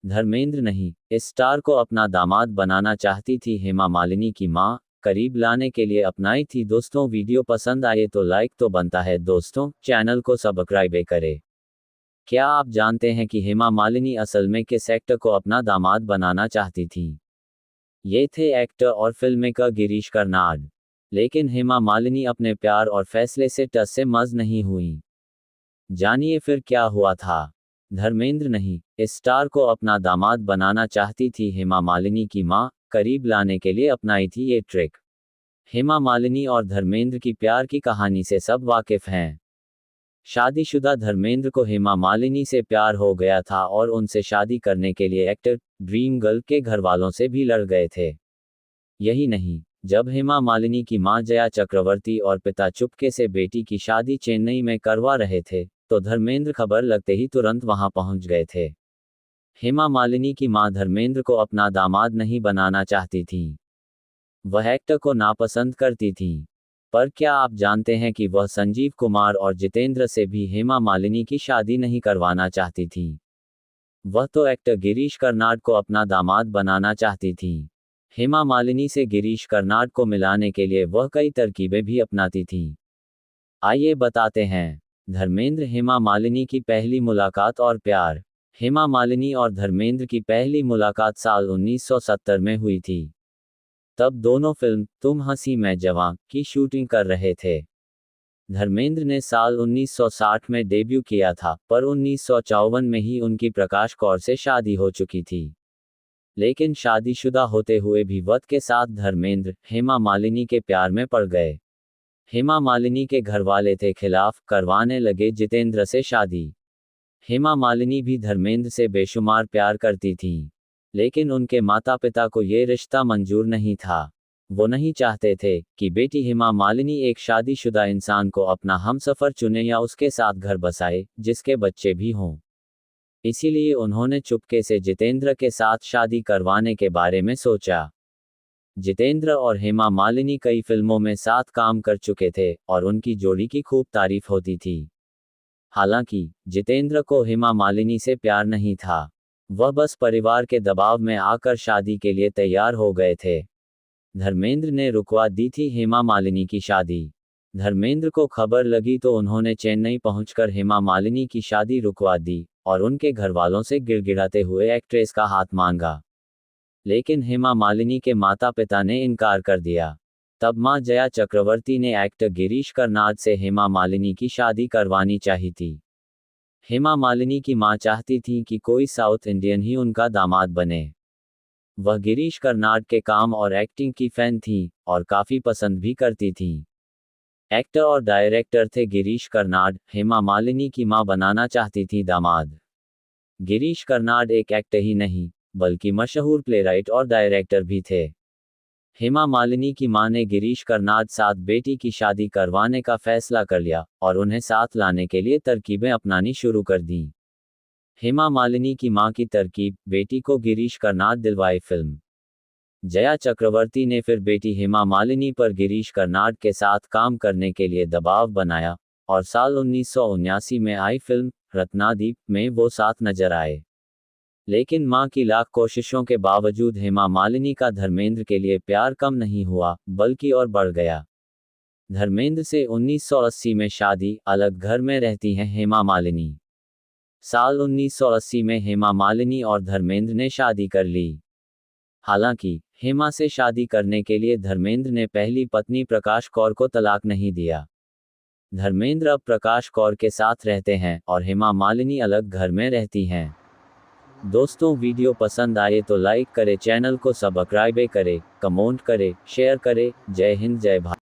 धर्मेंद्र नहीं, इस स्टार को अपना दामाद बनाना चाहती थी हेमा मालिनी की मां, करीब लाने के लिए अपनाई थी। दोस्तों वीडियो पसंद आए तो लाइक तो बनता है दोस्तों, चैनल को सब्सक्राइब करें। क्या आप जानते हैं कि हेमा मालिनी असल में किस एक्टर को अपना दामाद बनाना चाहती थी? ये थे एक्टर और फिल्म मेकर गिरीश कर्नाड। लेकिन हेमा मालिनी अपने प्यार और फैसले से टस से मस नहीं हुई। जानिए फिर क्या हुआ था। धर्मेंद्र नहीं, इस स्टार को अपना दामाद बनाना चाहती थी हेमा मालिनी की मां, करीब लाने के लिए अपनाई थी ये ट्रिक। हेमा मालिनी और धर्मेंद्र की प्यार की कहानी से सब वाकिफ हैं। शादीशुदा धर्मेंद्र को हेमा मालिनी से प्यार हो गया था और उनसे शादी करने के लिए एक्टर ड्रीम गर्ल के घर वालों से भी लड़ गए थे। यही नहीं, जब हेमा मालिनी की मां जया चक्रवर्ती और पिता चुपके से बेटी की शादी चेन्नई में करवा रहे थे, तो धर्मेंद्र खबर लगते ही तुरंत वहां पहुंच गए थे। हेमा मालिनी की मां धर्मेंद्र को अपना दामाद नहीं बनाना चाहती थी। वह एक्टर को नापसंद करती थी। पर क्या आप जानते हैं कि वह संजीव कुमार और जितेंद्र से भी हेमा मालिनी की शादी नहीं करवाना चाहती थी। वह तो एक्टर गिरीश कर्नाड को अपना दामाद बनाना चाहती थी। हेमा मालिनी से गिरीश कर्नाड को मिलाने के लिए वह कई तरकीबें भी अपनाती थी। आइए बताते हैं। धर्मेंद्र हेमा मालिनी की पहली मुलाकात और प्यार। हेमा मालिनी और धर्मेंद्र की पहली मुलाकात साल 1970 में हुई थी। तब दोनों फिल्म तुम हंसी मैं जवां की शूटिंग कर रहे थे। धर्मेंद्र ने साल 1960 में डेब्यू किया था, पर 1954 में ही उनकी प्रकाश कौर से शादी हो चुकी थी। लेकिन शादीशुदा होते हुए भी वक्त के साथ धर्मेंद्र हेमा मालिनी के प्यार में पड़ गए। हेमा मालिनी के घरवाले थे खिलाफ, करवाने लगे जितेंद्र से शादी। हेमा मालिनी भी धर्मेंद्र से बेशुमार प्यार करती थीं। लेकिन उनके माता पिता को ये रिश्ता मंजूर नहीं था। वो नहीं चाहते थे कि बेटी हेमा मालिनी एक शादीशुदा इंसान को अपना हमसफर चुने या उसके साथ घर बसाए, जिसके बच्चे भी हों। इसीलिए उन्होंने चुपके से जितेंद्र के साथ शादी करवाने के बारे में सोचा। जितेंद्र और हेमा मालिनी कई फिल्मों में साथ काम कर चुके थे और उनकी जोड़ी की खूब तारीफ होती थी। हालांकि जितेंद्र को हेमा मालिनी से प्यार नहीं था। वह बस परिवार के दबाव में आकर शादी के लिए तैयार हो गए थे। धर्मेंद्र ने रुकवा दी थी हेमा मालिनी की शादी। धर्मेंद्र को खबर लगी तो उन्होंने चेन्नई पहुंचकर हेमा मालिनी की शादी रुकवा दी और उनके घरवालों से गिड़गिड़ाते हुए एक्ट्रेस का हाथ मांगा। लेकिन हेमा मालिनी के माता पिता ने इनकार कर दिया। तब मां जया चक्रवर्ती ने एक्टर गिरीश कर्नाड से हेमा मालिनी की शादी करवानी चाहिए थी। हेमा मालिनी की मां चाहती थी कि कोई साउथ इंडियन ही उनका दामाद बने। वह गिरीश कर्नाड के काम और एक्टिंग की फैन थी और काफी पसंद भी करती थी। एक्टर और डायरेक्टर थे गिरीश कर्नाड, हेमा मालिनी की मां बनाना चाहती थी दामाद। गिरीश कर्नाड एक एक्टर ही नहीं, बल्कि मशहूर प्लेराइट और डायरेक्टर भी थे। हेमा मालिनी की मां ने गिरीश कर्नाड साथ बेटी की शादी करवाने का फैसला कर लिया और उन्हें साथ लाने के लिए तरकीबें अपनानी शुरू कर दी। हेमा मालिनी की मां की तरकीब, बेटी को गिरीश कर्नाड दिलवाए फिल्म। जया चक्रवर्ती ने फिर बेटी हेमा मालिनी पर गिरीश कर्नाड के साथ काम करने के लिए दबाव बनाया और साल 1979 में आई फिल्म रत्नादीप में वो साथ नजर आए। लेकिन मां की लाख कोशिशों के बावजूद हेमा मालिनी का धर्मेंद्र के लिए प्यार कम नहीं हुआ, बल्कि और बढ़ गया। धर्मेंद्र से 1980 में शादी, अलग घर में रहती हैं हेमा मालिनी। साल 1980 में हेमा मालिनी और धर्मेंद्र ने शादी कर ली। हालांकि हेमा से शादी करने के लिए धर्मेंद्र ने पहली पत्नी प्रकाश कौर को तलाक नहीं दिया। धर्मेंद्र अब प्रकाश कौर के साथ रहते हैं और हेमा मालिनी अलग घर में रहती हैं। दोस्तों वीडियो पसंद आए तो लाइक करें, चैनल को सब्सक्राइब करें, कमेंट करें, शेयर करें। जय हिंद, जय भारत।